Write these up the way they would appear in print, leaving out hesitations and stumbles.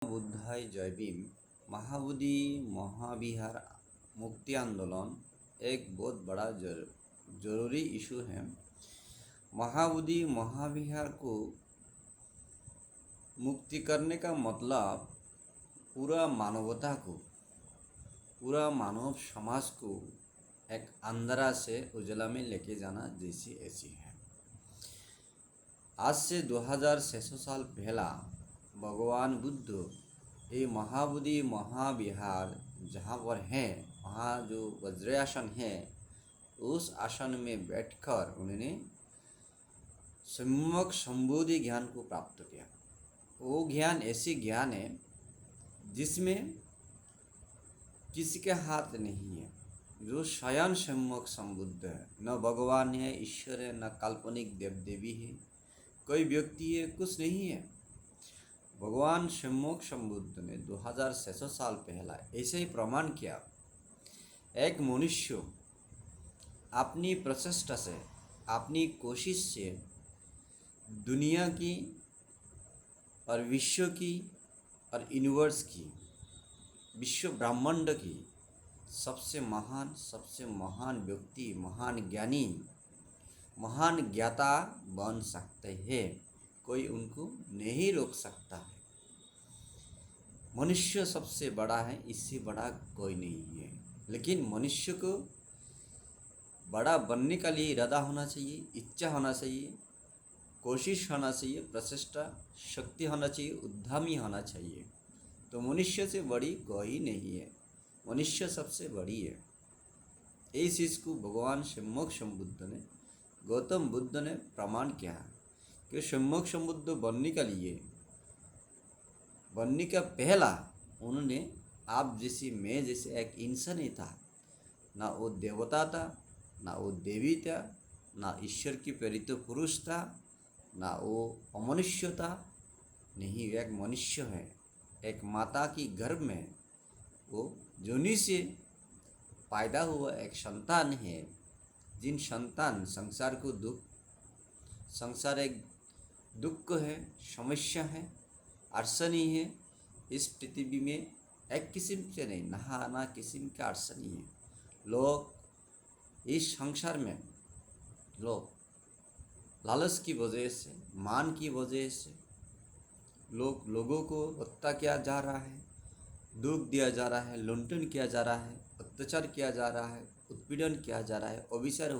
बुद्धाय जय भीम। महाबोधि महाविहार मुक्ति आंदोलन एक बहुत बड़ा जरूरी इशू है। महाबोधि महाविहार को मुक्ति करने का मतलब पूरा मानवता को, पूरा मानव समाज को एक अंधेरा से उजला में लेके जाना जैसी ऐसी है। आज से 2600 साल पहला भगवान बुद्ध ये महाबोधि महाविहार जहाँ पर है, वहाँ जो वज्रासन है, उस आसन में बैठकर उन्होंने सम्यक संबोधि ज्ञान को प्राप्त किया। वो ज्ञान ऐसी ज्ञान है जिसमें किसी के हाथ नहीं है, जो स्वयं सम्यक संबुद्ध है। न भगवान है, ईश्वर है, न काल्पनिक देव देवी है, कोई व्यक्ति है, कुछ नहीं है। भगवान सम्यक संबुद्ध ने 2600 साल पहला ऐसे ही प्रमाण किया। एक मनुष्य अपनी प्रचेष्टा से, अपनी कोशिश से दुनिया की और विश्व की और यूनिवर्स की, विश्व ब्रह्मांड की सबसे महान व्यक्ति, महान ज्ञानी, महान ज्ञाता बन सकते हैं। कोई उनको नहीं रोक सकता है। मनुष्य सबसे बड़ा है, इससे बड़ा कोई नहीं है। लेकिन मनुष्य को बड़ा बनने के लिए इरादा होना चाहिए, इच्छा होना चाहिए, कोशिश होना चाहिए, प्रचेष्टा शक्ति होना चाहिए, उद्यमी होना चाहिए। तो मनुष्य से बड़ी कोई नहीं है, मनुष्य सबसे बड़ी है। इस चीज़ को भगवान सम्यक संबुद्ध ने, गौतम बुद्ध ने प्रमाण किया कि सम्यक संबुद्ध बनने के लिए, बनने का पहला उन्होंने आप जैसी, मैं जैसे एक इंसान ही था। ना वो देवता था, ना वो देवी था, ना ईश्वर की प्रेरित पुरुष था, ना वो अमनुष्य था। नहीं, एक मनुष्य है, एक माता की गर्भ में वो जोनि से पैदा हुआ एक संतान है। जिन संतान संसार को दुख, संसार एक दुख है, समस्या है, अड़चनी है। इस पृथ्वी में एक किस्म से नहीं, ना किस्म का अड़चनी है। लोग इस संसार में लोग लालच की वजह से, मान की वजह से लोगों को हत्या किया जा रहा है, दुख दिया जा रहा है, लुंठन किया जा रहा है, अत्याचार किया जा रहा है, उत्पीड़न किया जा रहा है, अविचार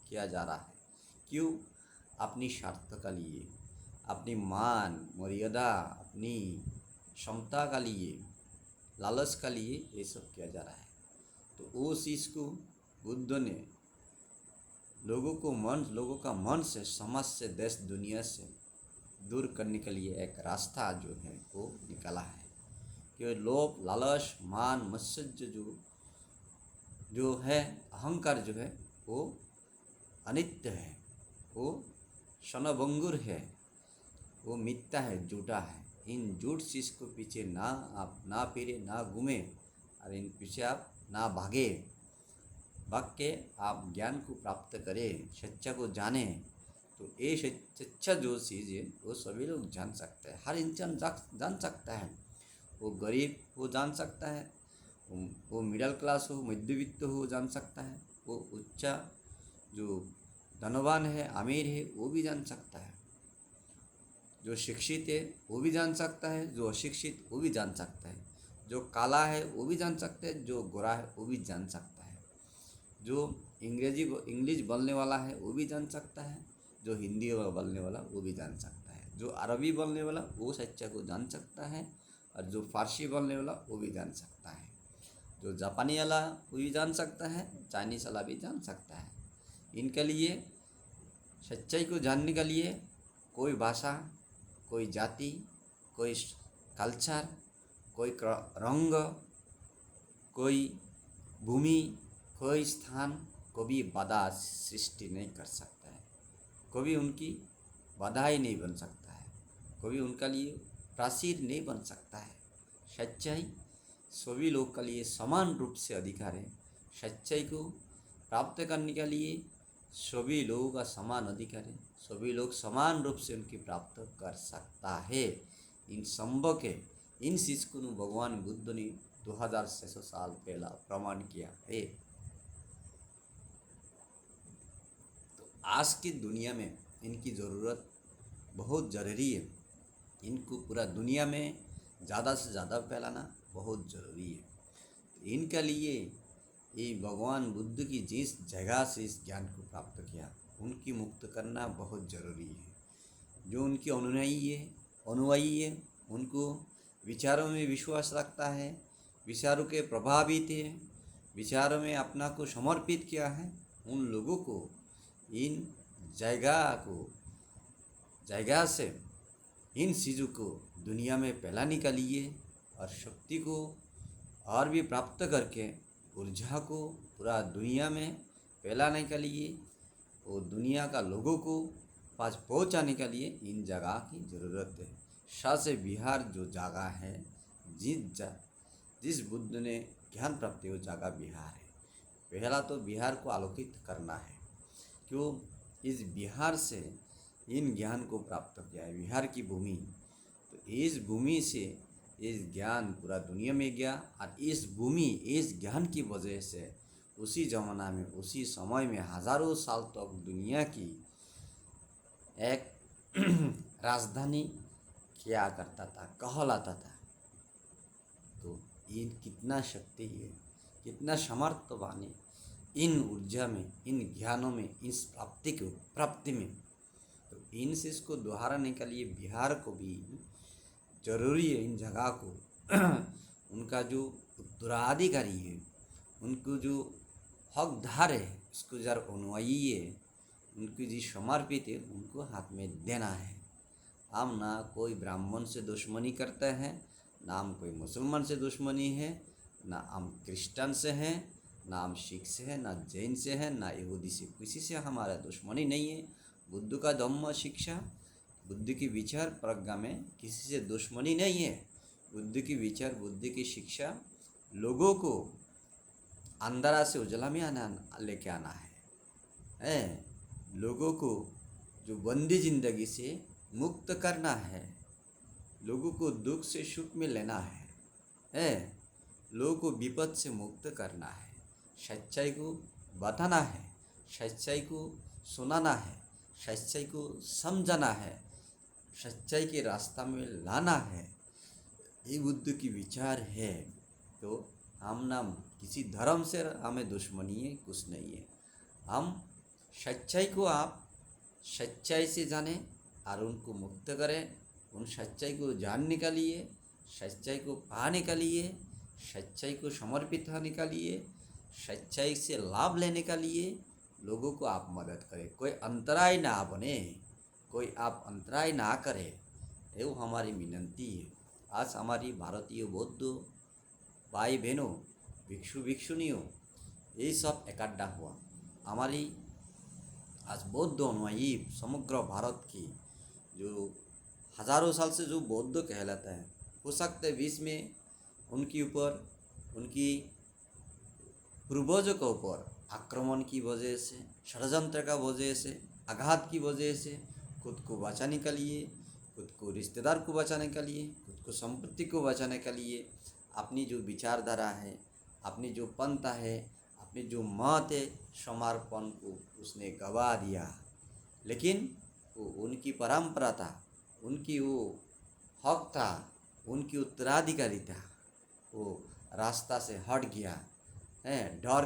किया जा रहा है। क्यों? अपनी स्वार्थ का लिए, अपनी मान मर्यादा, अपनी क्षमता का लिए, लालच का लिए ये सब किया जा रहा है। तो उस चीज़ को बुद्ध ने लोगों का मन से, समाज से, देश दुनिया से दूर करने के लिए एक रास्ता जो है वो निकाला है कि लोभ, लालच, मान, मत्सर्य जो है, अहंकार जो है, वो अनित्य है, वो क्षणभंगुर है, वो मिथ्या है, झूठा है। इन झूठ चीज़ को पीछे आप ना फिरे, ना घूमे, और इन पीछे आप ना भागे। भाग के आप ज्ञान को प्राप्त करें, सच्चा को जाने। तो ये सच्चा जो चीज़ है वो सभी लोग जान सकते हैं। हर इंसान जान सकता है। वो गरीब वो जान सकता है, वो मिडिल क्लास हो, मध्यवित्त हो, जान सकता है। वो उच्च जो धनवान है, अमीर है, वो भी जान सकता है। जो शिक्षित है वो भी जान सकता है, जो अशिक्षित वो भी जान सकता है। जो काला है वो भी जान सकता है, जो गोरा है वो भी जान सकता है। जो इंग्लिश बोलने वाला है वो भी जान सकता है, जो हिंदी बोलने वाला वो भी जान सकता है, जो अरबी बोलने वाला वो सच्चा को जान सकता है, और जो फारसी बोलने वाला वो भी जान सकता है, जो जापानी वाला वो भी जान सकता है, चाइनीज़ वाला भी जान सकता है। इनके लिए सच्चाई को जानने के लिए कोई भाषा, कोई जाति, कोई कल्चर, कोई रंग, कोई भूमि, कोई स्थान कभी बाधा सृष्टि नहीं कर सकता है। कभी उनकी बाधा ही नहीं बन सकता है, कभी उनका लिए प्राचीर नहीं बन सकता है। सच्चाई सभी लोग के लिए समान रूप से अधिकार है। सच्चाई को प्राप्त करने के लिए सभी लोगों का समान अधिकार है। सभी लोग समान रूप से उनकी प्राप्त कर सकता है। इन संभव के इन चीज़ को भगवान बुद्ध ने 2600 साल पहला प्रमाण किया है। तो आज की दुनिया में इनकी ज़रूरत बहुत ज़रूरी है। इनको पूरा दुनिया में ज़्यादा से ज़्यादा फैलाना बहुत ज़रूरी है। तो इनके लिए ये भगवान बुद्ध की जिस जगह से इस ज्ञान को प्राप्त किया उनकी मुक्त करना बहुत ज़रूरी है। जो उनके अनुयायी है उनको विचारों में विश्वास रखता है, विचारों के प्रभावित है, विचारों में अपना को समर्पित किया है, उन लोगों को इन जगह से इन चीज़ों को दुनिया में फैलाने के लिए और शक्ति को और भी प्राप्त करके ऊर्जा को पूरा दुनिया में फैलाने के लिए और दुनिया का लोगों को पास पहुंचाने के लिए इन जगह की ज़रूरत है। शासे बिहार जो जगह है, जिस बुद्ध ने ज्ञान प्राप्ति वो जगह बिहार है। पहला तो बिहार को आलोकित करना है, क्यों इस बिहार से इन ज्ञान को प्राप्त किया है, बिहार की भूमि। तो इस भूमि से इस ज्ञान पूरा दुनिया में गया और इस भूमि इस ज्ञान की वजह से उसी ज़माना में उसी समय में हज़ारों साल तक दुनिया की एक राजधानी किया करता था, कहलाता था। तो इन कितना शक्ति है, कितना समर्थवान है इन ऊर्जा में, इन ज्ञानों में, इस प्राप्ति में। तो इन चीज़ को दोहराने के लिए बिहार को भी जरूरी है। इन जगह को उनका जो उत्तराधिकारी है, उनको जो हकदार है, उसको जरा अनुयायी है, उनको जो समर्पित है, उनको हाथ में देना है। हम ना कोई ब्राह्मण से दुश्मनी करते हैं, ना हम कोई मुसलमान से दुश्मनी है, ना हम क्रिश्चियन से हैं, ना हम सिख से हैं, ना जैन से हैं, ना यहूदी से, किसी से हमारा दुश्मनी नहीं है। बुद्ध का धम्म शिक्षा, बुद्ध की विचार प्रज्ञा में किसी से दुश्मनी नहीं है। बुद्ध की विचार, बुद्ध की शिक्षा लोगों को अंधेरा से उजला में लेके आना है, लोगों को जो बंदी जिंदगी से मुक्त करना है, लोगों को दुख से सुख में लेना है, लोगों को विपद से मुक्त करना है, सच्चाई को बताना है, सच्चाई को सुनाना है, सच्चाई को समझाना है, सच्चाई के रास्ता में लाना है। ये बुद्ध की विचार है। तो हम ना किसी धर्म से हमें दुश्मनी है, कुछ नहीं है। हम सच्चाई को आप सच्चाई से जानें और उनको मुक्त करें। उन सच्चाई को जानने के लिए, सच्चाई को पाने के लिए, सच्चाई को समर्पित होने के लिए, सच्चाई से लाभ लेने के लिए लोगों को आप मदद करें। कोई अंतराय ना बने, कोई आप अंतराय ना करें, ये हमारी विनंती है। आज हमारी भारतीय बौद्ध भाई बहनों, भिक्षु भिक्षुनियों, ये सब इकट्ठा हुआ। हमारी आज बौद्ध अनुयायी समग्र भारत की जो हज़ारों साल से जो बौद्ध कहलाता है, हो सकता है बीच में उनके ऊपर, उनकी पूर्वजों के ऊपर आक्रमण की वजह से, षड्यंत्र का वजह से, आघात की वजह से, खुद को बचाने के लिए, खुद को रिश्तेदार को बचाने के लिए, खुद को संपत्ति को बचाने के लिए अपनी जो विचारधारा है, अपनी जो पंथ है, अपनी जो मत है, समर्पण को उसने गवा दिया। लेकिन वो उनकी परंपरा था, उनकी वो हक था, उनकी उत्तराधिकारी था, वो रास्ता से हट गया है, डर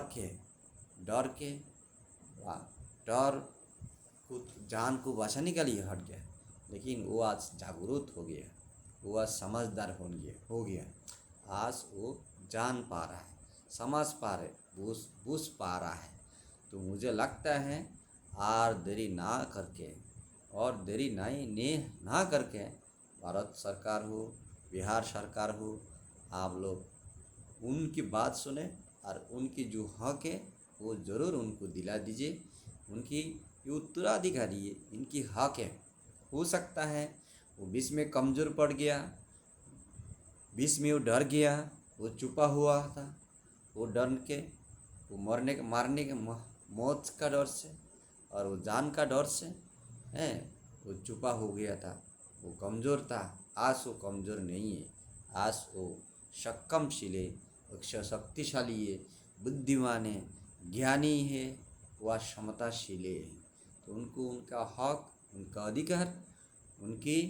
के खुद जान को बचाने के लिए हट गया। लेकिन वो आज जागरूक हो गया, वो आज समझदार हो गया। आज वो जान पा रहा है, समझ पा रहे, बूझ पा रहा है। तो मुझे लगता है और देरी ना करके भारत सरकार हो, बिहार सरकार हो, आप लोग उनकी बात सुने और उनकी जो हक है वो ज़रूर उनको दिला दीजिए। उनकी ये उत्तराधिकारी है, इनकी हक है। हो सकता है वो बीच में कमज़ोर पड़ गया, बीच में वो डर गया, वो छुपा हुआ था, वो डर के, वो मारने के मौत का डर से और वो जान का डर से है, वो छुपा हो गया था, वो कमज़ोर था। आज वो कमज़ोर नहीं है, आज वो सक्षमशील है, अक्षर शक्तिशाली है, बुद्धिमान है, ज्ञानी है, वह क्षमताशील है। तो उनको उनका हक, उनका अधिकार, उनकी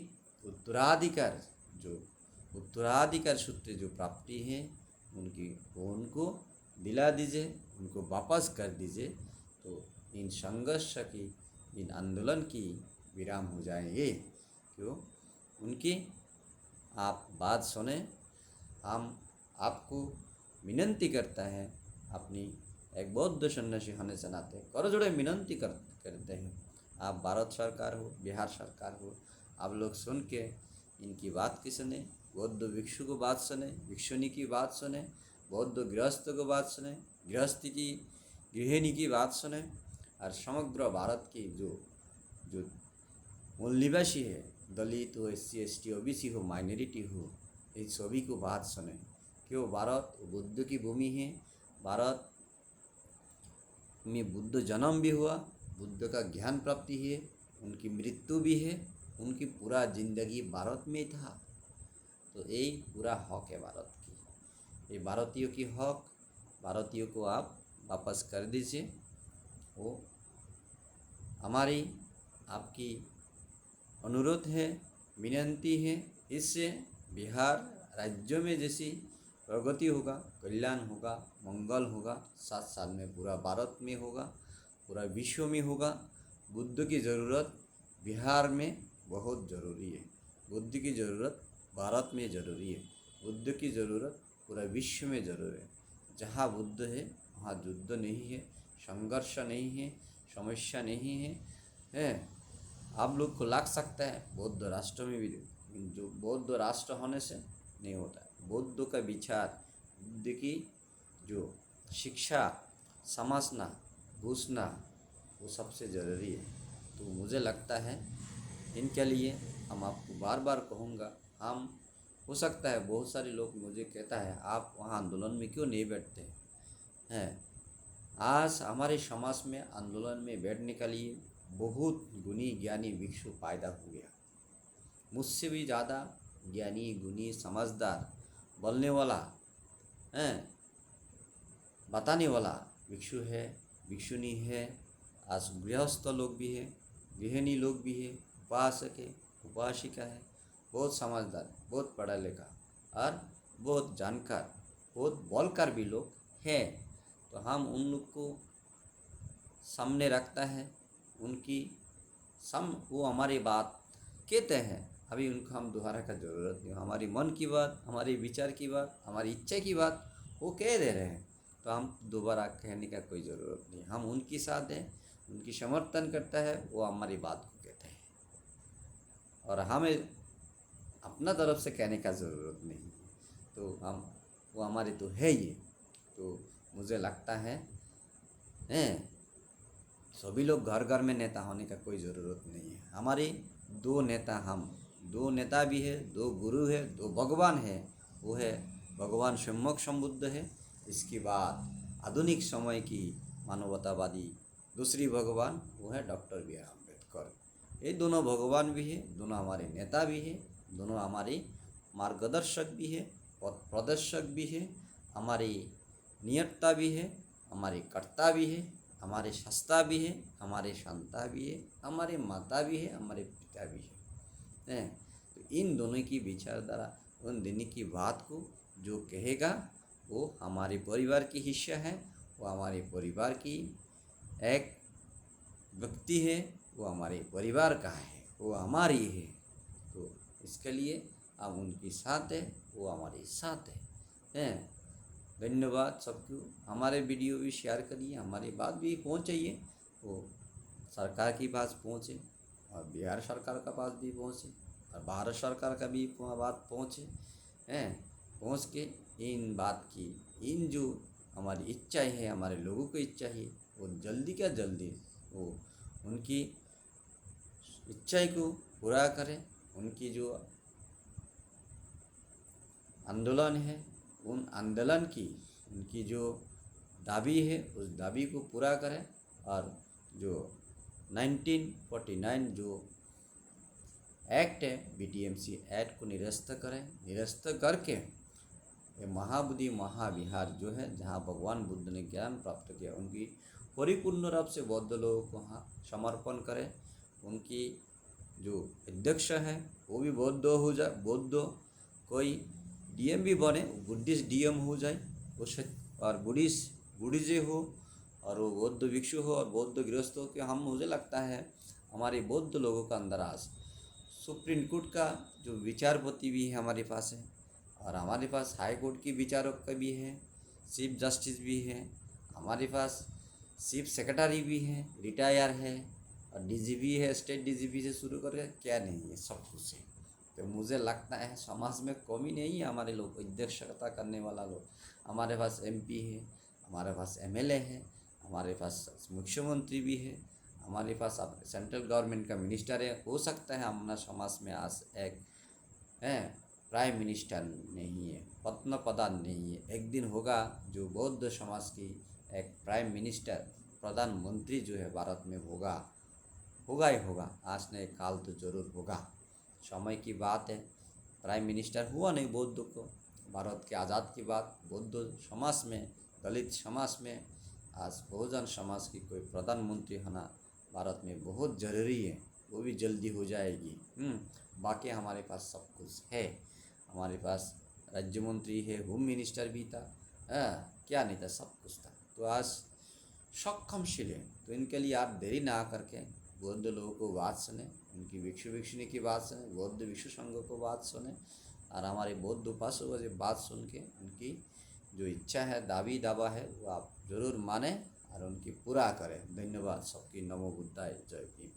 उत्तराधिकार, जो उत्तराधिकार सूत्र जो प्राप्ति है उनकी, वो उनको दिला दीजिए, उनको वापस कर दीजिए। तो इन संघर्ष की, इन आंदोलन की विराम हो जाएंगे। क्यों? उनकी आप बात सुने। हम आपको विनंती करता है, अपनी एक बौद्ध सन्यासी होने से नाते कर जोड़े विनंती करते हैं। आप भारत सरकार हो, बिहार सरकार हो, आप लोग सुन के इनकी बात की सुने, बौद्ध भिक्षु को बात सुने, भिक्षुनी की बात सुने, बौद्ध गृहस्थ को बात सुने, गृहस्थी की गृहिणी की बात सुने, और समग्र भारत की जो जो मूल निवासी है, दलित हो, SC ST OBC हो, माइनॉरिटी हो, इन सभी को बात सुने। क्यों? भारत बुद्ध की भूमि है। भारत में बुद्ध जन्म भी हुआ, बुद्ध का ज्ञान प्राप्ति है, उनकी मृत्यु भी है, उनकी पूरा जिंदगी भारत में था। तो यही पूरा हक है भारत की, ये भारतीयों की हक, भारतीयों को आप वापस कर दीजिए। वो हमारी आपकी अनुरोध है, विनंती है। इससे बिहार राज्य में जैसी प्रगति होगा, कल्याण होगा, मंगल होगा, 7 साल में पूरा भारत में होगा, पूरा विश्व में होगा। बुद्ध की ज़रूरत बिहार में बहुत ज़रूरी है, बुद्ध की ज़रूरत भारत में ज़रूरी है, बुद्ध की ज़रूरत पूरा विश्व में ज़रूरी है। जहाँ बुद्ध है वहाँ युद्ध नहीं है, संघर्ष नहीं है, समस्या नहीं है। आप लोग को लग सकता है बौद्ध राष्ट्र में भी, जो बौद्ध राष्ट्र होने से नहीं होता है। बौद्ध का विचार, बुद्ध की जो शिक्षा समझना, बूझना, वो सबसे ज़रूरी है। तो मुझे लगता है इनके लिए हम आपको बार बार कहूँगा, हम हो सकता है बहुत सारे लोग मुझे कहता है आप वहाँ आंदोलन में क्यों नहीं बैठते हैं। आज हमारे समाज में आंदोलन में बैठने के लिए बहुत गुणी ज्ञानी भिक्षु पैदा हो गया, मुझसे भी ज़्यादा ज्ञानी गुणी समझदार बोलने वाला हैं, बताने वाला भिक्षु है, भिक्षुनी है। आज गृहस्थ लोग भी है, गृहिणी लोग भी है, उपासक है, उपासिका है, बहुत समझदार, बहुत पढ़ा लिखा और बहुत जानकार, बहुत बोलकर भी लोग हैं। तो हम उन लोग को सामने रखता है, उनकी वो हमारी बात कहते हैं, अभी उनको हम दोबारा का ज़रूरत नहीं। हमारी मन की बात, हमारे विचार की बात, हमारी इच्छा की बात वो कह दे रहे हैं, तो हम दोबारा कहने का कोई ज़रूरत नहीं। हम उनके साथ हैं, उनकी समर्थन करता है, वो हमारी बात को कहते हैं, और हमें अपना तरफ से कहने का ज़रूरत नहीं। तो हम, वो हमारे तो है ही। तो मुझे लगता है सभी लोग घर घर में नेता होने का कोई ज़रूरत नहीं है। हमारे 2 नेता, हम 2 नेता भी है, 2 गुरु है, 2 भगवान है। वो है भगवान सम्यक संबुद्ध है, इसके बाद आधुनिक समय की मानवतावादी दूसरी भगवान वो है डॉक्टर बी आर अम्बेडकर। ये दोनों भगवान भी है, दोनों हमारे नेता भी है, दोनों हमारे मार्गदर्शक भी है, पथ प्रदर्शक भी है, हमारी नियतता भी है, हमारी कर्ता भी है, हमारे शास्ता भी है, हमारे शांता भी है, हमारे माता भी है, हमारे पिता भी है। तो इन दोनों की विचारधारा, उन दोनों की बात को जो कहेगा वो हमारे परिवार की हिस्सा है, वो हमारे परिवार की एक व्यक्ति है, वो हमारे परिवार का है, वो हमारी है। तो इसके लिए हम उनके साथ है, वो हमारे साथ है। धन्यवाद सबको। हमारे वीडियो भी शेयर करिए, हमारी बात भी पहुँचाइए, वो सरकार की बात पहुँचे, और बिहार सरकार का बात भी पहुँचे, और भारत सरकार का भी बात पहुँचे पहुँच के इन बात की, इन जो हमारी इच्छाएं है, हमारे लोगों की इच्छा है, वो जल्दी का जल्दी वो उनकी इच्छाएं को पूरा करें। उनकी जो आंदोलन है, उन आंदोलन की, उनकी जो दाबी है, उस दाबी को पूरा करें। और जो 1949 जो एक्ट है BTMC एक्ट को निरस्त करें, निरस्त करके ये महाबोधि महाविहार जो है जहाँ भगवान बुद्ध ने ज्ञान प्राप्त किया उनकी परिपूर्ण रूप से बौद्ध लोगों को वहाँ समर्पण करें। उनकी जो अध्यक्ष है वो भी बौद्ध हो जाए, बौद्ध कोई DM भी बने, बुद्धिस्ट DM हो जाए उस, और बुद्धिस्ट हो और वो बौद्ध भिक्षु हो और बौद्ध गृहस्थ हो। कि हम मुझे लगता है हमारे बौद्ध लोगों का अंदर आज सुप्रीम कोर्ट का जो विचारपति भी है हमारे पास है, और हमारे पास हाई कोर्ट की विचारक का भी है, चीफ जस्टिस भी है, हमारे पास चीफ सेक्रेटरी भी है, रिटायर है, और DGP है, स्टेट DGP से शुरू करके क्या नहीं है, सब कुछ है। तो मुझे लगता है समाज में कमी नहीं है हमारे लोग अध्यक्षता करने वाला लोग। हमारे पास MP है, हमारे पास MLA है, हमारे पास मुख्यमंत्री भी है, हमारे पास अब सेंट्रल गवर्नमेंट का मिनिस्टर है। हो सकता है हमारा समाज में आज एक है प्राइम मिनिस्टर नहीं है, पत्न प्रधान नहीं है, एक दिन होगा जो बौद्ध समाज की एक प्राइम मिनिस्टर प्रधानमंत्री जो है भारत में होगा ही होगा। आज नहीं काल तो जरूर होगा, समय की बात है। प्राइम मिनिस्टर हुआ नहीं बौद्ध को, भारत के आज़ाद की बात, बौद्ध समाज में, दलित समाज में, आज बहुजन समाज की कोई प्रधानमंत्री होना भारत में बहुत ज़रूरी है, वो भी जल्दी हो जाएगी। बाकी हमारे पास सब कुछ है, हमारे पास राज्य मंत्री है, होम मिनिस्टर भी था, क्या नहीं था, सब कुछ था। तो आज सक्षमशील है, तो इनके लिए आप देरी ना करके बौद्ध लोगों को बात सुने, उनकी भिक्षु भिक्षुणी की बात सुने, बौद्ध विश्व संघ को बात सुने, और हमारे बौद्ध उपासकों की बात सुन के उनकी जो इच्छा है, दावी दावा है, वो आप ज़रूर माने और उनकी पूरा करें। धन्यवाद सबकी। नमो बुद्धाय, जय भीम।